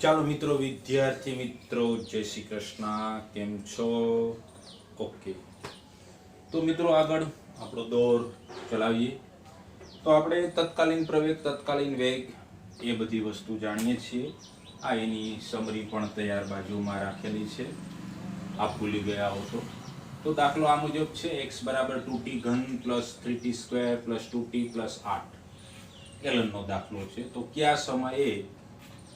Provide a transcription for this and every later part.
ચાલો મિત્રો, વિદ્યાર્થી મિત્રો, જય શ્રી કૃષ્ણ. કેમ છો? ઓકે. તો મિત્રો, આગળ આપણો દોર ચલાવીએ. તો આપણે તત્કાલીન પ્રવેગ, તત્કાલીન વેગ એ બધી વસ્તુ જાણીએ છીએ. આ એની સમરી પણ તૈયાર બાજુમાં રાખેલી છે. આપ ભૂલી ગયા હો તો દાખલો આ મુજબ છે: x બરાબર 2t ઘન plus 3t square plus 2t plus 8 એલનનો દાખલો છે. તો કયા સમયે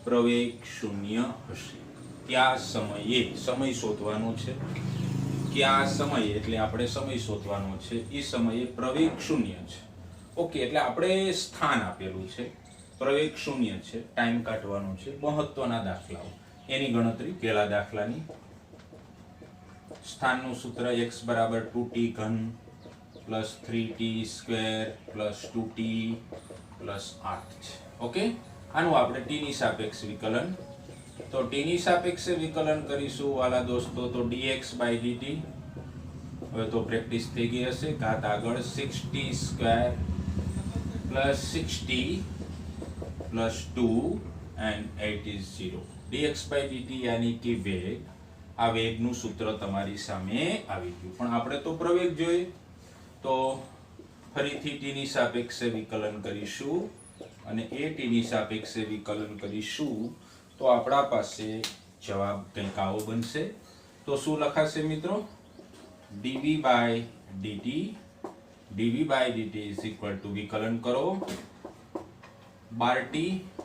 પ્રવેગ શૂન્ય હશે? કયા સમયે? સમય શોધવાનો છે. કયા સમયે એટલે આપણે સમય શોધવાનો છે. એ સમયે પ્રવેગ શૂન્ય છે. ઓકે, એટલે આપણે સ્થાન આપેલું છે, પ્રવેગ શૂન્ય છે, ટાઈમ કાઢવાનો છે. મહત્વના દાખલાઓ એની ગણતરી પહેલા દાખલાની. સ્થાનનું સૂત્ર x બરાબર 2t ઘન plus 3t square plus 2t plus 8 છે. ઓકે, આનું આપણે t ની સાપેક્ષે વિકલન. તો t ની સાપેક્ષે વિકલન કરીશું વાલા દોસ્તો, તો dx by dt. હવે તો પ્રેક્ટિસ થઈ ગઈ હશે. ઘાત આગળ 6t square plus 6t plus 2 and 8 is 0. dx by dt યાની કે વેગ. આ વેગનું સૂત્ર તમારી સામે આવી ગયું. પણ આપણે તો પ્રવેગ જોઈએ, તો ફરીથી t ની સાપેક્ષે વિકલન કરીશું અને એ t ની સાપેક્ષે વિકલન કરીશું તો આપણા પાસે જવાબ કંઈક આવો બનશે. તો શું લખાશે મિત્રો? dv by dt is equal to વિકલન કરો 12t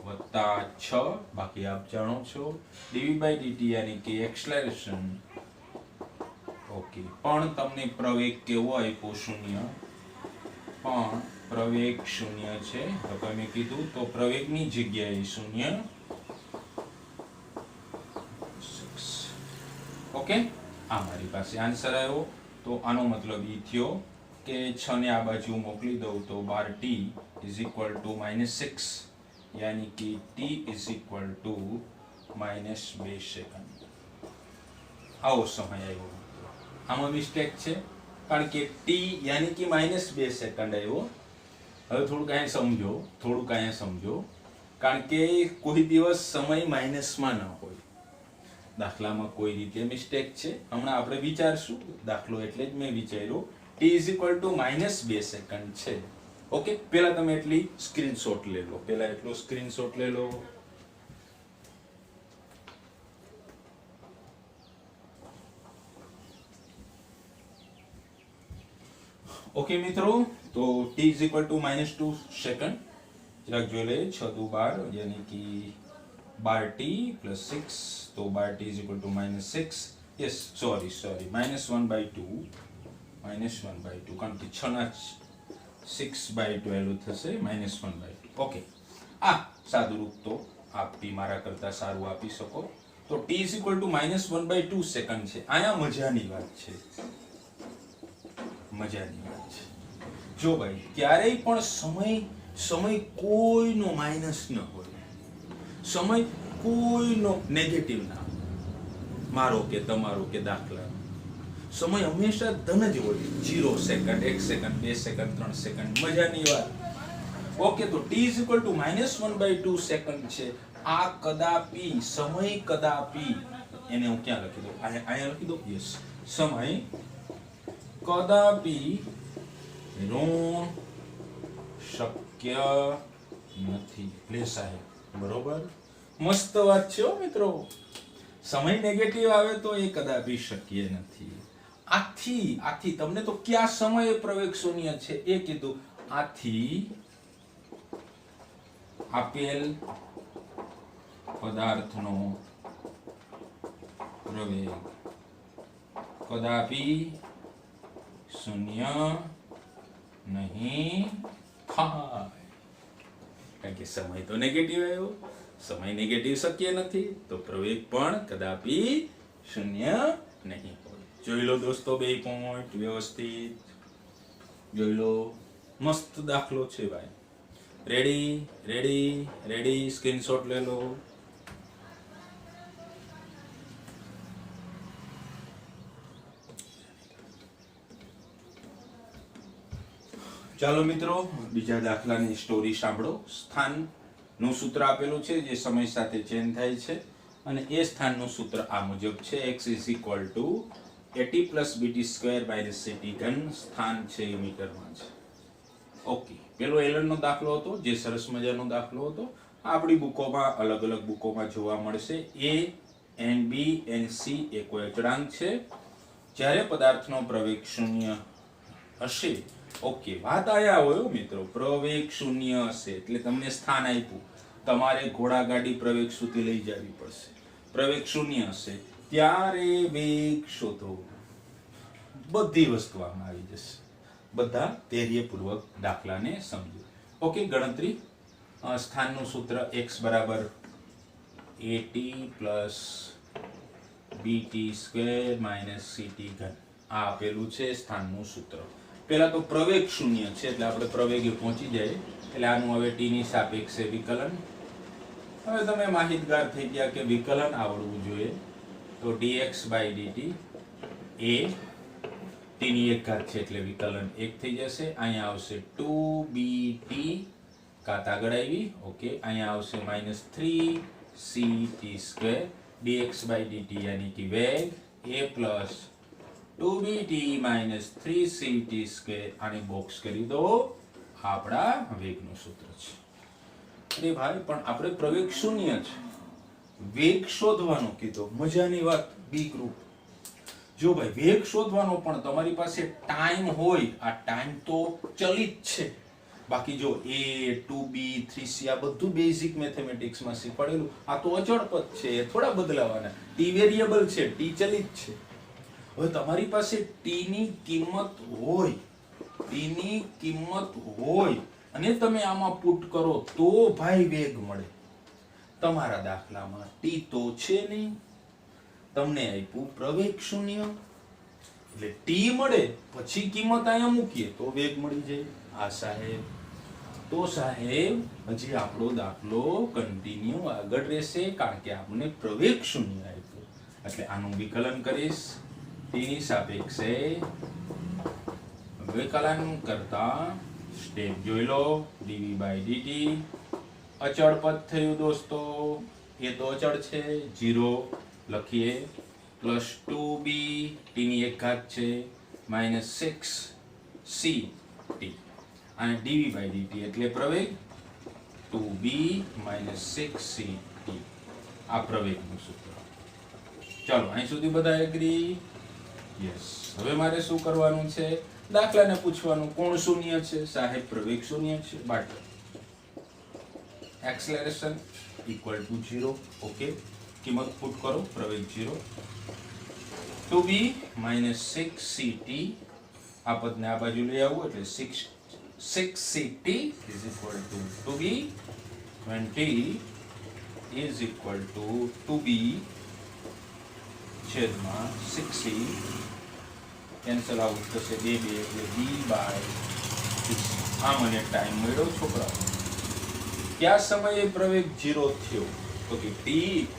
વત્તા 6, બાકી આપ જાણો છો. dv by dt યાની કે એક્સેલરેશન. ઓકે, પણ તમને પ્રવેગ કેવો આપ્યો? શૂન્ય. પણ પ્રવેગ શૂન્ય છે. તો તમે કીધું તો પ્રવેગની જગ્યાએ શૂન્ય. ઓકે, આ મારી પાસે આન્સર આવ્યો. તો આનો મતલબ એ થયો કે 6 ને આ બાજુ મોકલી દઉં તો 12t is equal to -6, यानी कि t is equal to -2 second. આવો સમય આવ્યો. આમાં મિસ્ટેક છે, કારણ કે t यानी कि -2 સેકન્ડ આવ્યો. હવે થોડુંક અહીંયા સમજો, કારણ કે કોઈ દિવસ સમય માઇનસમાં ન હોય. દાખલામાં કોઈ રીતે મિસ્ટેક છે. હમણાં આપણે વિચારશું દાખલો, એટલે જ મેં વિચાર્યું t is equal to -2 second છે. ઓકે, પહેલા તમે એટલી સ્ક્રીનશોટ લઈ લો. ઓકે મિત્રો, તો t is equal to -2 second. જરાક જોઈ લઈએ. 6 દુ 12 यानी कि 12t plus 6, तो 12t is equal to -6. yes sorry -1/2, કારણ કે 6 ના 6/12 થશે, -1/2. ઓકે, આ સાદું રૂપ તો આપ બી મારા કરતા સારું આપી શકો. તો t is equal to -1/2 second છે. આયા મજાની વાત છે. જો ભાઈ, ક્યારેય પણ સમય કોઈનો માઇનસ ન હોય, સમય કોઈનો નેગેટિવ ના. મારો કે તમારો કે દાખલા, સમય હંમેશા ધન જ હોય. 0 સેકન્ડ, 1 સેકન્ડ, 2 સેકન્ડ, 3 સેકન્ડ, મજાની વાત. ઓકે, તો t is equal to -1/2 second છે. આ કદાપી, સમય કદાપી, એને હું ક્યાં લખી દઉં? અહીંયા લખી દઉં. યસ, સમય કદાપી ઋણ શક્ય નથી. લે સાહેબ, બરોબર, મસ્ત વાત છે હો મિત્રો. સમય નેગેટિવ આવે તો એ કદાપી શક્ય નથી. આથી તમને તો કયા સમયે પ્રવેગ શૂન્ય છે એ કીધું. આથી આપેલ પદાર્થનો પ્રવેગ કદાપી શૂન્ય નહીં થાય. કારણ કે સમય તો નેગેટિવ આવ્યો. સમય નેગેટિવ શક્ય નથી, તો પ્રવેગ પણ કદાપી શૂન્ય નહીં હોય. જોઈ લો દોસ્તો, 2 પોઈન્ટ વ્યવસ્થિત જોઈ લો. મસ્ત દાખલો છે ભાઈ. રેડી, સ્ક્રીનશોટ લઈ લો. ચાલો મિત્રો, બીજા દાખલાની સ્ટોરી સાંભળો. સ્થાન નું સૂત્ર આપેલું છે જે સમય સાથે ચેન્જ થાય છે અને એ સ્થાનનું સૂત્ર આ મુજબ છે x = AT + BT² - CT ઘન સ્થાન છે એ મીટરમાં છે. ઓકે, પેલો એલનનો દાખલો હતો જે સરસ મજાનો દાખલો હતો. આપણી બુકોમાં અલગ અલગ બુકોમાં જોવા મળશે. A and B and C એ કોઈ અચળાંક છે જ્યારે પદાર્થનો પ્રવેગ શૂન્ય હશે. ઓકે, વાત આયા હોય મિત્રો, પ્રવેગ શૂન્ય હશે એટલે તમને સ્થાન આપ્યું, તમારે ઘોડાગાડી પ્રવેગ સુધી લઈ જવી પડશે. પ્રવેગ શૂન્ય હશે ત્યારે વેગ શોધો. બધી વસ્તુ આમાં આવી જશે. બધા ધૈર્યપૂર્વક દાખલાને સમજો. ઓકે, ગણતરી. સ્થાનનું સૂત્ર x = AT + BT² - CT ઘન. આ આપેલું છે સ્થાનનું સૂત્ર. પહેલા તો પ્રવેગ શૂન્ય છે એટલે આપણે પ્રવેગે પહોંચી જાય એટલે આનું હવે t ની સાપેક્ષે વિકલન. હવે તમે માહિતગાર થઈ ગયા કે વિકલન આવડવું જોઈએ. તો dx/dt એ t ની 1 ઘાત છે એટલે વિકલન 1 થઈ જશે. અહીંયા આવશે 2bt ઘાત આગળ આવી. ઓકે, અહીંયા આવશે -3ct² dx/dt યાની કે વેગ a + 2bt - 3ct². આને બોક્સ કરી દો. આપણા વેગનું સૂત્ર છે. અરે ભાઈ, પણ આપણે પ્રવેગ શૂન્ય છે, વેગ શોધવાનો કીધો. મજાની વાત. B group. જો ભાઈ વેગ શોધવાનો પણ તમારી પાસે ટાઈમ હોય, આ ટાઈમ તો ચલિત છે. બાકી જો a 2b 3c આ બધું બેઝિક મેથેમેટિક્સમાં શીખવાડેલું. આ તો અચળ પદ છે, એ થોડા બદલાવાના. t વેરિયેબલ છે, t ચલિત છે. હવે તમારી પાસે t ની કિંમત હોય અને તમે આમાં પુટ કરો તો ભાઈ વેગ મળે. તમારા દાખલામાં t તો છે નહીં, તમને આપ્યું પ્રવેગ શૂન્ય એટલે t મળે પછી કિંમત અહીંયા મૂકીએ તો વેગ મળી જાય. આ સાહેબ તો સાહેબ હજી આપણો દાખલો કન્ટિન્યુ આગળ રહેશે કારણ કે આપણે પ્રવેગ શૂન્ય આપ્યો. એટલે આનું વિકલન કરીશ t ની સાપેક્ષે. વિકલન કરતા સ્ટેપ જોઈ લો. dv/dt અચળ પદ થયું દોસ્તો. એ તો અચળ છે, 0 લખીએ +2b t ની 1 ઘાત છે -6ct અને dv/dt એટલે પ્રવેગ 2b - 6ct. આ પ્રવેગનું સૂત્ર. ચાલો અહીં સુધી બધા એગ્રી? યસ. હવે મારે શું કરવાનું છે? દાખલાને પૂછવાનું કોણ શૂન્ય છે? સાહેબ પ્રવેગ શૂન્ય છે. But acceleration = 0. ઓકે, કિંમત પુટ કરો. પ્રવેગ 0, 2b - 6ct. આ પદને આ બાજુ લઈ આવો એટલે 6ct = 2b 20 = 2b છેદમાં 6c. કેન્સલ આઉટ થશે 2 એટલે b/6. આ મને ટાઈમ મળ્યો છોકરા. કયા સમયે પ્રવેગ 0 થયો? તો કે t =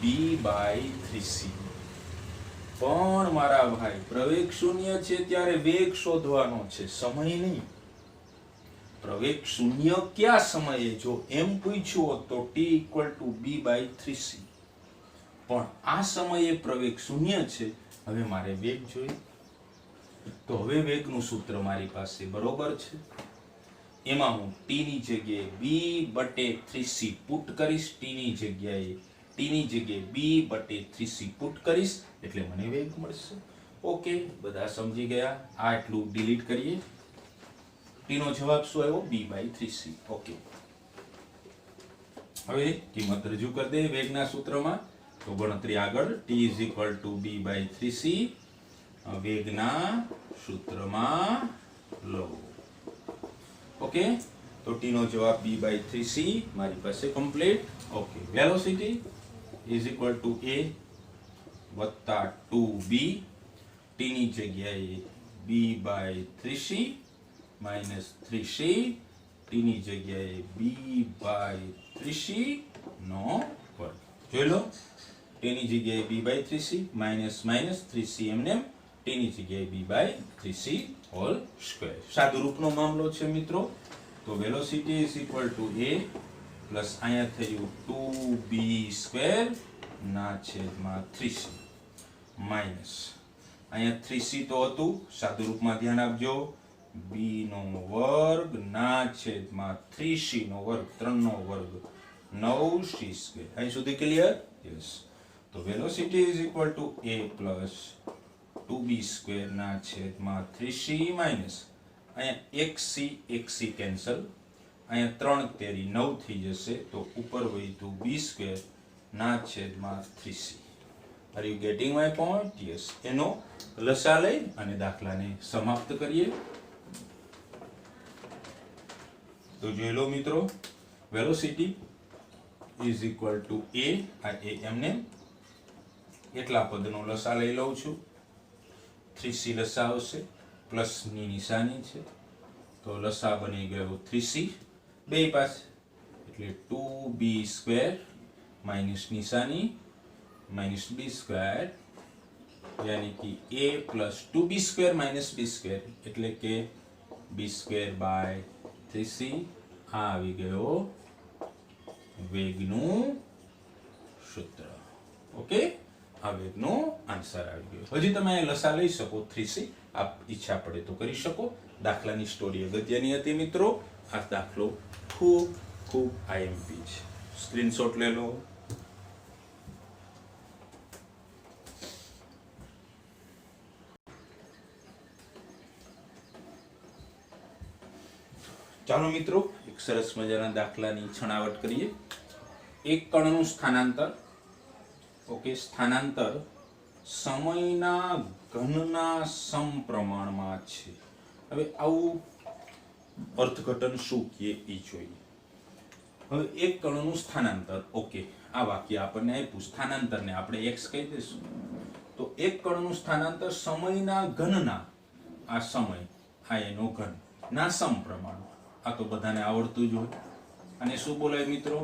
b/3c. પણ મારા ભાઈ પ્રવેગ શૂન્ય છે ત્યારે વેગ શોધવાનો છે, સમય નહીં. પ્રવેગ શૂન્ય કયા સમયે? જો એમ પૂછ્યું હોત તો t = b/3c. પણ આ સમયે પ્રવેગ શૂન્ય છે. હવે મારે વેગ જોઈએ તો હવે વેગનું સૂત્ર મારી પાસે બરોબર છે. એમાં હું t ની જગ્યાએ b/3c પુટ કરીશ. t ની જગ્યાએ b/3c પુટ કરીશ એટલે મને વેગ મળશે. ઓકે, બધા સમજી ગયા? આ એટલું ડિલીટ કરીએ. t નો જવાબ શું આવ્યો? b/3c. ઓકે, હવે કિંમત રજૂ કરી દે વેગના સૂત્રમાં. તો ગણતરી આગળ. t = b/3c વેગના સૂત્રમાં લો. ઓકે, તો t નો જવાબ b/3c મારી પાસે complete. Okay, velocity = a + 2b. t ની જગ્યાએ b/3c - 3c. t ની જગ્યાએ b/3c નો વર્ગ. જોઈ લો, t ની જગ્યાએ b/3c - 3c એમને t ની જગ્યાએ b/3c હોલ સ્ક્વેર. સાદુરૂપનો મામલો છે મિત્રો. તો વેલોસિટી = a પ્લસ અહીંયા થયું 2b² ના છેદમાં 3c માઇનસ અહીંયા 3c તો હતું સાદુ રૂપમાં ધ્યાન આપજો b નો વર્ગ ના છેદમાં 3c નો વર્ગ 3 નો વર્ગ 9c². અહીં સુધી ક્લિયર? યસ. તો velocity is equal to a plus 2b² ના છેદમાં 3c માઇનસ અહીંયા 1c કેન્સલ, અહીંયા 3 તેરી 9 થઈ જશે તો ઉપર વધ્યું b² ના છેદમાં 3c. Are you getting my point? Yes. એનો લસા લઈ અને દાખલાને સમાપ્ત કરીએ. તો જોઈ લો મિત્રો, velocity is equal to a, આ a એમને એટલા પદનો લસા લઈ લઉં છું. 3c લસા આવશે, પ્લસ ની નિશાની છે તો લસા બની ગયો 3c બે પાસે, એટલે 2b² માઇનસ નિશાની માઇનસ b² यानी कि a plus 2b² minus b² એટલે કે b² બાય 3c. આ આવી ગયો વેગનું સૂત્ર. ઓકે, આ વેગનો આન્સર આવી ગયો. હજી તમે લસા લઈ શકો 3c, આપ ઈચ્છા પડે તો કરી શકો. દાખલાની સ્ટોરી અગત્યની હતી મિત્રો. આ દાખલો ખૂબ ખૂબ આઈએમપી છે. સ્ક્રીનશોટ લઈ લો. ચાલો મિત્રો, એક સરસ મજાના દાખલાની છણાવટ કરીએ. એક કણનું સ્થાનાંતર, ઓકે, સ્થાનાંતર સમયના ઘનના સમપ્રમાણમાં છે. હવે આવું અર્થઘટન શું કહે એ જોઈએ. હવે એક કણનું સ્થાનાંતર, ઓકે, આ વાક્ય આપણને આપ્યું, સ્થાનાંતરને આપણે x કહી દઈશું. તો એક કણનું સ્થાનાંતર સમયના ઘનના, આ સમય, આ એનો ઘન ના સમપ્રમાણ. આ તો બધાને આવડતું જ હોય. અને શું બોલાય મિત્રો?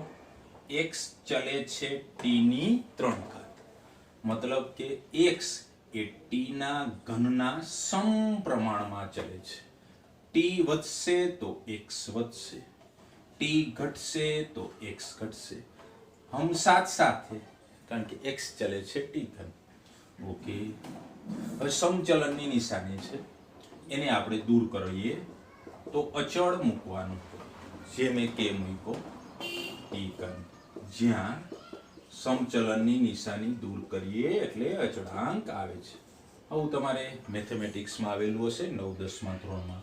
x ચલે છે t ની 3 ઘાત. મતલબ કે x એ t ના ઘનના સમપ્રમાણમાં ચલે છે. t વધશે તો x વધશે, t ઘટશે તો x ઘટશે. હમ સાથ સાથે, કારણ કે x ચલે છે t ઘન. ઓકે, હવે સમચલનની નિશાની છે, એને આપણે દૂર કરીએ તો અચળ મૂકવાનું. જે મેં કે મૂક્યો t ઘન, જ્યાં સમચલનની નિશાની દૂર કરીએ એટલે અચળાંક આવે છે. આવું તમારે મેથેમેટિક્સમાં આવેલું હશે 9-10માં ધોરણમાં.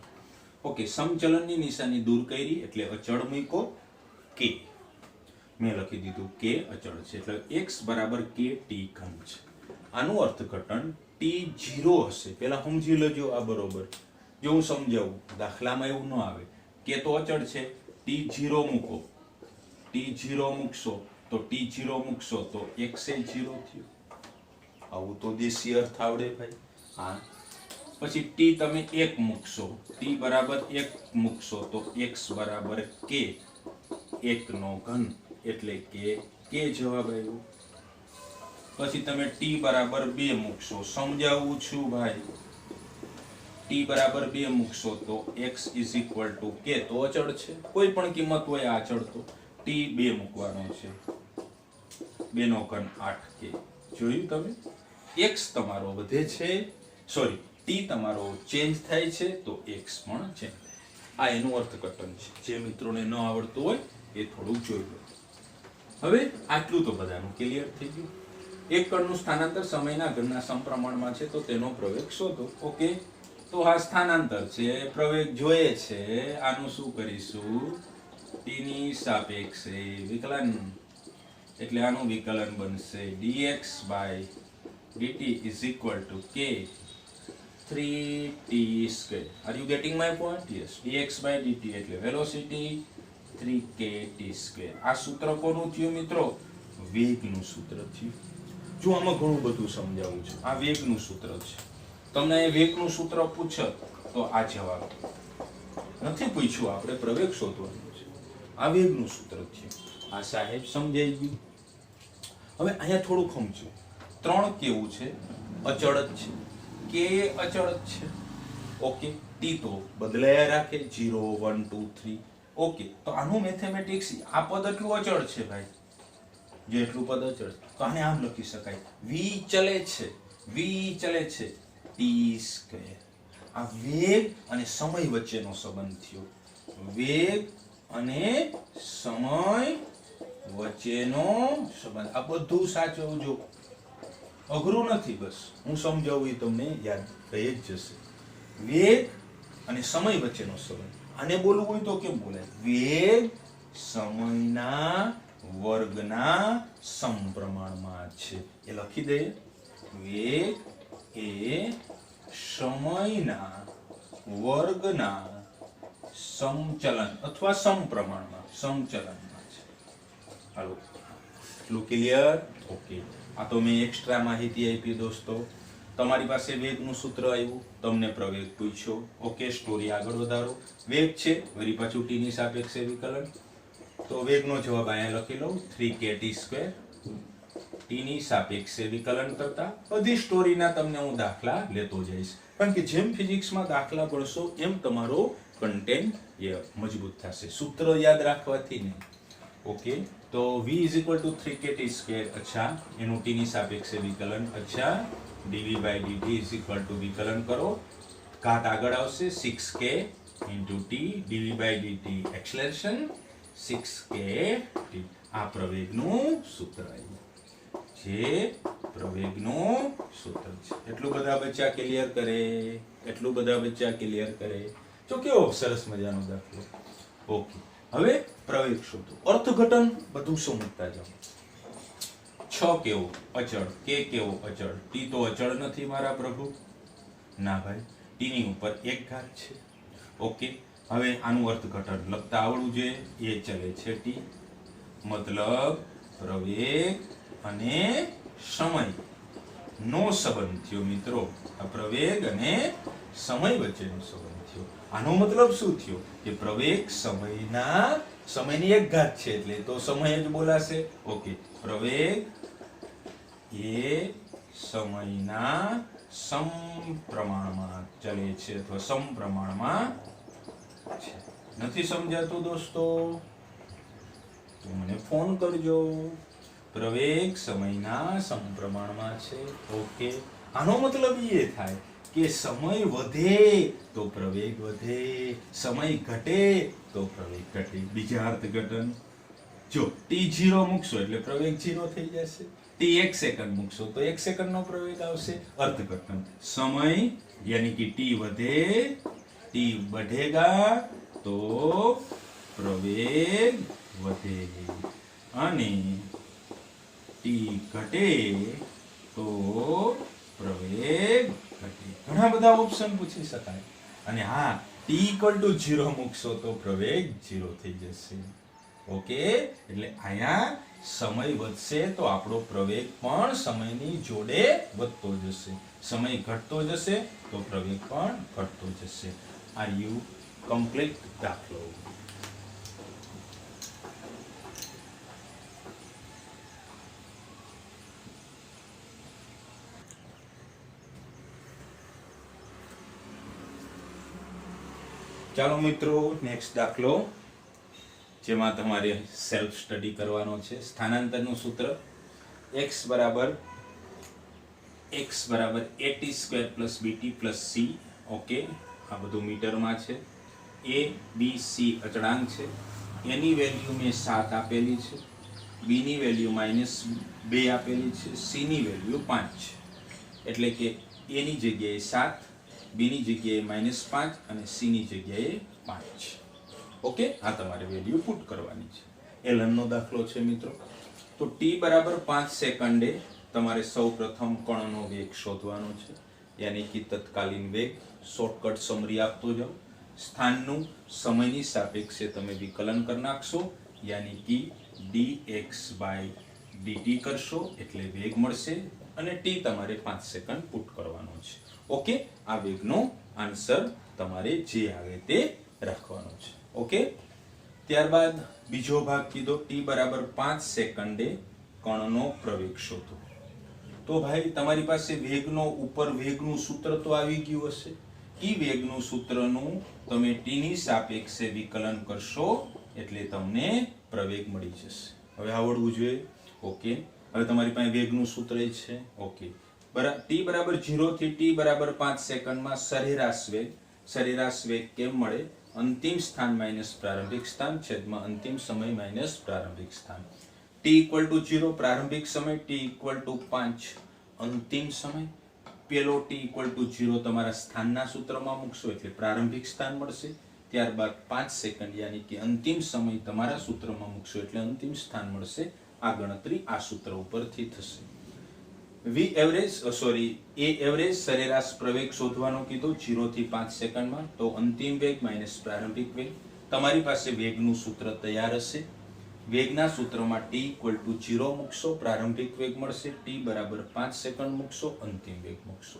ઓકે, સમચલનની નિશાની દૂર કરી એટલે અચળ મૂકો k. મેં લખી દીધું k અચળ છે, એટલે x બરાબર k t ઘન છે. આનું અર્થઘટન t 0 હશે. પહેલા સમજી લેજો આ બરોબર. જો હું સમજાવું, દાખલામાં એવું ન આવે. કે તો અચળ છે, t 0 મૂકો, t 0 મૂકશો તો t 0 મૂકશો તો x એ 0 થયું. આવું તો દેશી અર્થ આવડે ભાઈ. હા, પછી t તમે 1 મૂકશો, t બરાબર 1 મૂકશો તો x બરાબર k, 1 નો ઘન, એટલે કે k જવાબ આવ્યો. પછી તમે t બરાબર 2 મૂકશો, સમજાવું છું ભાઈ, t બરાબર 2 મૂકશો તો x is equal to k. તો અચળ છે, કોઈ પણ કિંમત હોય આ અચળ. તો t 2 મૂકવાનો છે, 2 નો ઘન 8k. જોયું તમે? x તમારો વધે છે, સોરી, t તમારો ચેન્જ થાય છે તો x પણ ચેન્જ થાય. આ એનું અર્થઘટન છે. જે મિત્રોને ન આવડતું હોય એ થોડુંક જોઈ લો. હવે આટલું તો બધાનું ક્લિયર થઈ ગયું. એક કણનું સ્થાનાંતર સમયના ઘનના સમપ્રમાણમાં છે તો તેનો પ્રવેગ શોધો. ઓકે, તો આ સ્થાનાંતર છે, પ્રવેગ જોઈએ છે. આનું શું કરીશું? t ની સાપેક્ષે વિકલન, એટલે આનું વિકલન બનશે dx by dt is equal to k 3t². Are you getting my point? Yes. dx by dt એટલે વેલોસિટી 3kt². આ સૂત્ર કોનું થયું મિત્રો? વેગનું સૂત્ર થયું. જો આમાં ઘણું બધું સમજાવું છું. આ વેગનું સૂત્ર છે. તમને એ વેગનું સૂત્ર પૂછે તો આ જવાબ નથી પૂછ્યું, આપણે પ્રવેગ શોધવાનું છે. આ વેગનું સૂત્ર છે. આ સાહેબ સમજાઈ ગયું. હવે અહીંયા થોડું સમજો. 3 કેવું છે? અચળ જ છે. k અચળ જ છે. ઓકે, t તો બદલાયા રાખે, 0 1 2 3. ઓકે, તો આનું મેથેમેટિક્સ, આ પદ એટલું અચળ છે ભાઈ, જેટલું પદ અચળ, તો આને આમ લખી શકાય, v ચલે છે, v ચલે છે, t સ્ક્વેર. આ વેગ અને સમય વચ્ચેનો સંબંધ થયો. વેગ અને સમય વચ્ચેનો સંબંધ. આ બધું સાચવજો, અઘરું નથી, બસ હું સમજાવું એ તમને યાદ રહી જ જશે. વેગ અને સમય વચ્ચેનો સંબંધ. આને બોલવું હોય તો કેમ બોલાય? વેગ સમયના વર્ગના સમપ્રમાણમાં છે. એ લખી દઈએ. વેગ એ સમયના વર્ગના સમચલન અથવા સમપ્રમાણમાં, સમચલનમાં છે. હાલો, એટલું ક્લિયર? ઓકે. આ તો મેં એક્સ્ટ્રા માહિતી આપી દોસ્તો. તમારી પાસે વેગનું સૂત્ર આવ્યું, તમને પ્રવેગ પૂછ્યો. ઓકે, સ્ટોરી આગળ વધારો. વેગ છે, વળી પાછું t ની સાપેક્ષે વિકલન. તો વેગનો જવાબ અહીંયા લખી લઉં, 3kt². t ની સાપેક્ષે વિકલન કરતા બધી સ્ટોરીના તમને હું દાખલા લેતો જઈશ, કારણ કે જેમ ફિઝિક્સમાં દાખલા ભણશો એમ તમારો કન્ટેન્ટ મજબૂત થશે, સૂત્ર યાદ રાખવાથી નહીં. ઓકે, તો v = 3kt². અચ્છા, એનું t ની સાપેક્ષે વિકલન. અચ્છા, dv/dt = વિકલન કરો, ઘાત આગળ આવશે, 6k × t, dv/dt acceleration 6k t. આ પ્રવેગનું સૂત્ર આવ્યું, જે પ્રવેગનું સૂત્ર છે. એટલું બધા બચ્ચા ક્લિયર કરે, એટલું બધા બચ્ચા ક્લિયર કરે. જો કેવો સરસ મજાનો દાખલો. ઓકે, હવે પ્રવેગ શોધો. અર્થઘટન બધું સમજતા જાઓ. 6 કેવો અચળ, k કેવો અચળ, t તો અચળ નથી મારા પ્રભુ. ના ભાઈ, t ની ઉપર એક ઘાત છે. ઓકે, હવે આનું અર્થઘટન લખતા આવડવું જોઈએ. એ ચલે છે t, મતલબ પ્રવેગ અને સમય નો સંબંધ થયો મિત્રો. આ પ્રવેગ અને સમય વચ્ચેનો સંબંધ થયો. આનો મતલબ શું થયો? કે પ્રવેગ સમયની એક ઘાત છે, એટલે તો સમય જ બોલાશે. ઓકે, પ્રવેગ એ સમયના સમપ્રમાણમાં ચલે છે અથવા સમપ્રમાણમાં છે. નથી સમજાતું દોસ્તો તો મને ફોન કરજો. પ્રવેગ સમયના સમપ્રમાણમાં છે. ઓકે, આનો મતલબ એ થાય કે સમય વધે તો પ્રવેગ વધે, સમય ઘટે તો પ્રવેગ ઘટે. બીજા અર્થઘટન, જો t0 મૂકશો એટલે પ્રવેગ 0 થઈ જશે, t 1 સેકન્ડ મૂકશો તો 1 સેકન્ડનો પ્રવેગ આવશે. અર્થઘટન, સમય યાની કે t વધે, t बढ़ेगा તો પ્રવેગ વધે, અને t ઘટે તો પ્રવેગ ઘટે. ઘણા બધા ઓપ્શન પૂછી શકાય. અને હા, t = 0 મૂકશો તો પ્રવેગ 0 થઈ જશે. ઓકે, એટલે અહીંયા સમય વધશે તો આપણો પ્રવેગ પણ સમયની જોડે વધતો જશે, સમય ઘટતો જશે તો પ્રવેગ પણ ઘટતો જશે. આર યુ કમ્પ્લીટ દાખલો? ચાલો મિત્રો, નેક્સ્ટ દાખલો, જેમાં તમારે સેલ્ફ સ્ટડી કરવાનો છે. સ્થાનાંતરનું સૂત્ર x બરાબર at² + bt + c. ઓકે, આ બધું મીટરમાં છે. a b c અચળાંક છે. એની વેલ્યુ મેં 7 આપેલી છે, b ની વેલ્યુ -2 આપેલી છે, c ની વેલ્યુ 5 છે. એટલે કે a ની જગ્યાએ 7, b ની જગ્યાએ -5 અને c ની જગ્યાએ 5 છે. ઓકે, આ તમારે વેલ્યુ પુટ કરવાની છે. એલનનો દાખલો છે મિત્રો. તો t બરાબર 5 સેકન્ડે તમારે સૌપ્રથમ કણનો વેગ શોધવાનો છે, યાની કે તત્કાલીન વેગ. શોર્ટકટ સમરી આપતો જાઓ. સ્થાનનું સમયની સાપેક્ષે તમે વિકલન કરી નાખશો, યાની કે dx/dt કરશો એટલે વેગ મળશે, અને t તમારે 5 સેકન્ડ પુટ કરવાનો છે. ઓકે, આ વેગનો આન્સર તમારે જે આવે તે રાખવાનો છે. ઓકે, ત્યારબાદ બીજો ભાગ કીધો, t બરાબર 5 સેકન્ડે કણનો પ્રવેગ શોધો. તો ભાઈ તમારી પાસે વેગનું સૂત્ર તો આવી ગયું હશે. કી વેગનું સૂત્રનું તમે t ની સાપેક્ષે વિકલન કરશો એટલે તમને પ્રવેગ મળી જશે. હવે આવડવું જોઈએ. ઓકે, હવે તમારી પાસે વેગનું સૂત્ર છે. ઓકે, t બરાબર 0 થી t બરાબર 5 સેકન્ડમાં સરેરાશ વેગ કેમ મળે? અંતિમ સ્થાન માઈનસ પ્રારંભિક સ્થાન છેદમાં અંતિમ સમય માઈનસ પ્રારંભિક સ્થાન. t = 0 પ્રારંભિક સમય, t = 5 અંતિમ સમય. પેલો t = 0 તમારા સ્થાનના સૂત્રમાં મૂકશો એટલે પ્રારંભિક સ્થાન મળશે. ત્યારબાદ 5 સેકન્ડ યાની કે અંતિમ સમય તમારા સૂત્રમાં મૂકશો એટલે અંતિમ સ્થાન મળશે. આ ગણતરી આ સૂત્ર ઉપરથી થશે. a એવરેજ સરેરાશ પ્રવેગ શોધવાનો કીધો 0 થી 5 સેકન્ડમાં. તો અંતિમ વેગ માઈનસ પ્રારંભિક વેગ. તમારી પાસે વેગનું સૂત્ર તૈયાર હશે. વેગના સૂત્રમાં t = 0 મૂકશો, પ્રારંભિક વેગ મળશે. t બરાબર 5 સેકન્ડ મૂકશો, અંતિમ વેગ મૂકશો.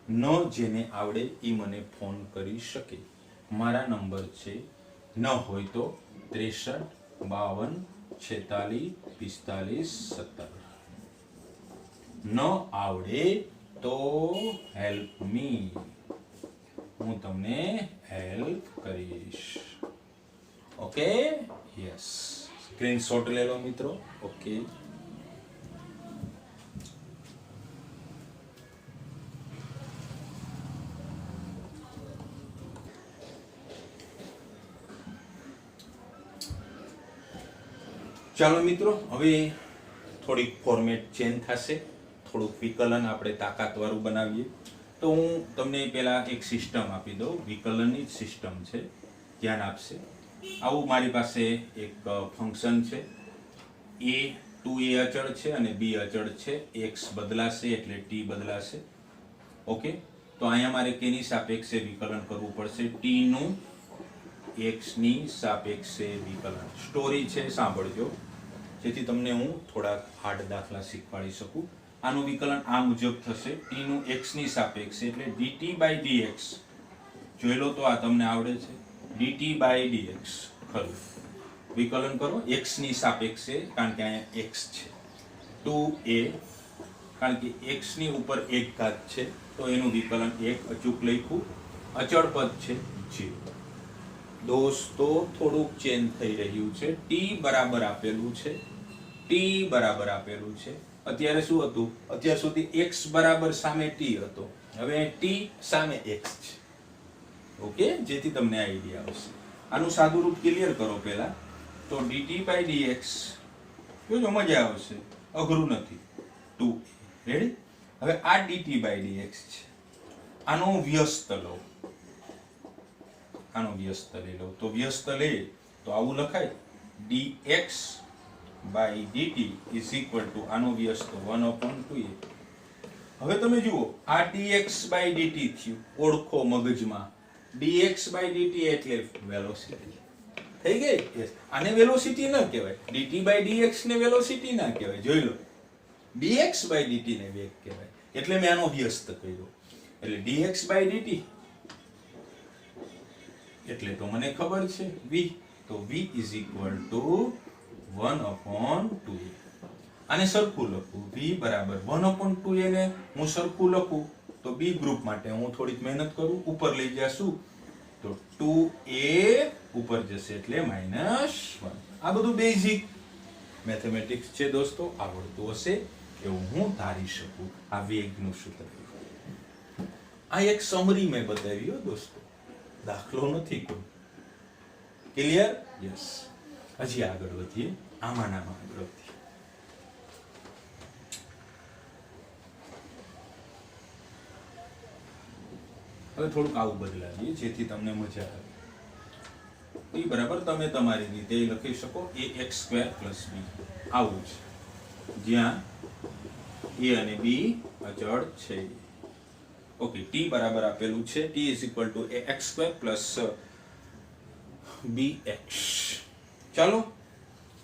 ન જેને આવડે એ મને ફોન કરી શકે. મારા નંબર છે, ન હોય તો 63 52 46 45 17. ન આવડે તો હેલ્પ મી, હું તમને હેલ્પ કરીશ. Okay, yes. સ્ક્રીનશોટ લઈ લો મિત્રો. ઓકે, ચાલો મિત્રો, હવે થોડીક ફોર્મેટ ચેન્જ થશે. થોડુંક વિકલન આપણે તાકાતવાળું બનાવીએ. તો હું તમને પહેલા એક સિસ્ટમ આપી દઉં. વિકલનની સિસ્ટમ છે, ધ્યાન આપશે. આવું મારી પાસે એક ફંક્શન છે. a 2a અચળ છે અને b અચળ છે. x બદલાશે એટલે t બદલાશે. ઓકે, તો અહીંયા મારે કેની સાપેક્ષે વિકલન કરવું પડશે? t નું x ની સાપેક્ષે વિકલન. સ્ટોરી છે, સાંભળજો, જેથી તમને હું થોડા હાર્ડ દાખલા શીખવાડી શકું. આનું વિકલન આ મુજબ થશે. t નું x ની સાપેક્ષે એટલે dt/dx. જોઈ લો તો આ તમને આવડે છે. dt/dx ખરું. વિકલન કરો x ની સાપેક્ષે, કારણ કે અહીંયા x છે. 2a, કારણ કે x ની ઉપર એક ઘાત છે તો એનું વિકલન 1 અચૂક લખ્યું. અચળ પદ છે 0. દોસ્તો થોડુંક ચેન્જ થઈ રહ્યું છે. t બરાબર આપેલું છે, t બરાબર આપેલું છે. અત્યારે શું હતું? અત્યાર સુધી x બરાબર સામે t હતો. હવે t સામે x છે. ઓકે, જેથી તમને આઈડિયા આવશે. આનું સાદું રૂપ ક્લિયર કરો પહેલા. તો dt/dx, જોજો મજા આવશે, અઘરું નથી. 2a ready. હવે આ dt/dx છે. આનો વ્યસ્ત લો, આનો વ્યસ્ત લઈ લો. તો વ્યસ્ત લે તો આવું લખાય, dx/dt = આનો વ્યસ્ત 1/2a. હવે તમે જુઓ, આ dx/dt થયું. ઓળખો મગજમાં, dx/dt એટલે વેલોસિટી થઈ ગઈ. યસ, આને વેલોસિટી ન કહેવાય. dt/dx ને વેલોસિટી ના કહેવાય. જોઈ લો, dx/dt ને વેગ કહેવાય. એટલે મેં આનો વ્યસ્ત કર્યો. એટલે dx/dt એટલે તો મને ખબર છે v. તો v = 1/2a. આને સરખું લખું, v બરાબર 1/2a ને હું સરખું લખું તો b ગ્રુપ માટે હું થોડીક મહેનત કરું. ઉપર લઈ જાશું તો 2a ઉપર જશે એટલે -1. આ બધું બેઝિક મેથેમેટિક્સ છે દોસ્તો, આવડતું હશે એવું હું ધારી શકું. આ વેગનું સૂત્ર. આ એક સમરી મેં બતાવ્યો દોસ્તો, દાખલો નથી કોઈ. ક્લિયર? યસ. હજી આગળ વધીએ. આમાં આગળ વધીએ. હવે થોડુંક આવું બદલાવીએ જેથી તમને મજા આવે. t બરાબર તમે તમારી રીતે લખી શકો ax² + b. આવું છે, જ્યાં a અને b અચળ છે. ઓકે, t બરાબર આપેલું છે, t = ax² + bx. ચાલો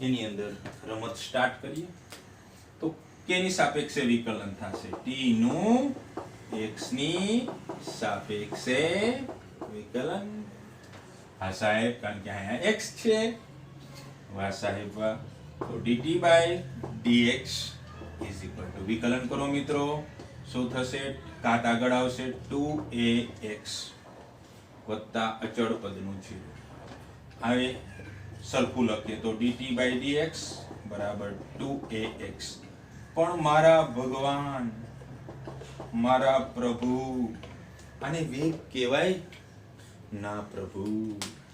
એની અંદર રમત સ્ટાર્ટ કરીએ. તો કેની સાપેક્ષે વિકલન થશે? t નું x ની સાપેક્ષે વિકલન. હા સાહેબ, કારણ કે અહીંયા x છે. વાહ સાહેબ વાહ. તો dt/dx = વિકલન કરો મિત્રો. શું થશે? ઘાત આગળ આવશે 2ax. વત્તા અચળ પદનું 0. હવે સરખું લખીએ તો dt by dx બરાબર 2ax. પણ મારા ભગવાન, મારા પ્રભુ, આને વેગ કહેવાય ના પ્રભુ,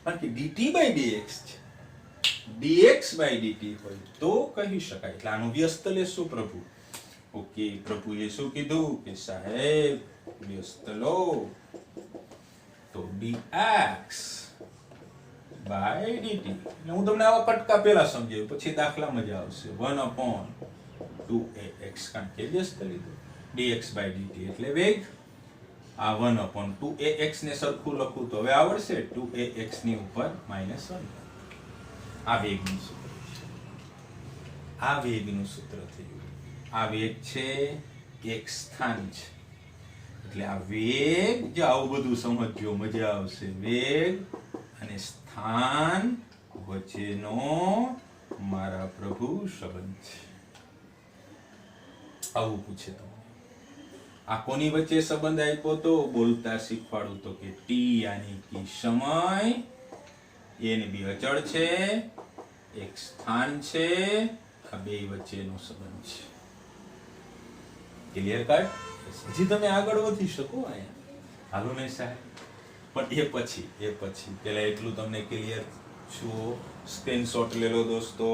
કારણ કે dt by dx છે. dx by dt હોય તો કહી શકાય. એટલે આનું વ્યસ્ત લેશું પ્રભુ. ઓકે, પ્રભુએ શું કીધું કે સાહેબ વ્યસ્ત લો, તો dx by dt. એટલે હું તમને આવા કટકા પહેલા સમજાવ્યું, પછી દાખલા મજા આવશે. 1/2ax, કારણ કે વ્યસ્ત લીધું. dx by dt એટલે વેગ. આ 1/2ax ને સરખું લખું તો હવે આવડશે, 2ax ની ઉપર -1. આ વેગનું સૂત્ર છે. આ વેગનું સૂત્ર થયું. આ વેગ છે, એક સ્થાન છે. એટલે આ વેગ, જો આવું બધું સમજજો મજા આવશે. વેગ અને સ્થાન વચ્ચેનો મારા પ્રભુ સંબંધ છે. આવું પૂછે તો આ કોની વચ્ચે સંબંધ આપ્યો તો બોલતા શીખવાડું તો કે t યાની કે સમય, a ને b અચળ છે, એક સ્થાન છે, આ બે વચ્ચેનો સંબંધ છે. Clear cut? હજી તમે આગળ વધી શકો અહીંયા. હાલો ને સાહેબ, પણ એ પછી પેલા એટલું તમને ક્લિયર છો. સ્ક્રીનશોટ લે લો દોસ્તો.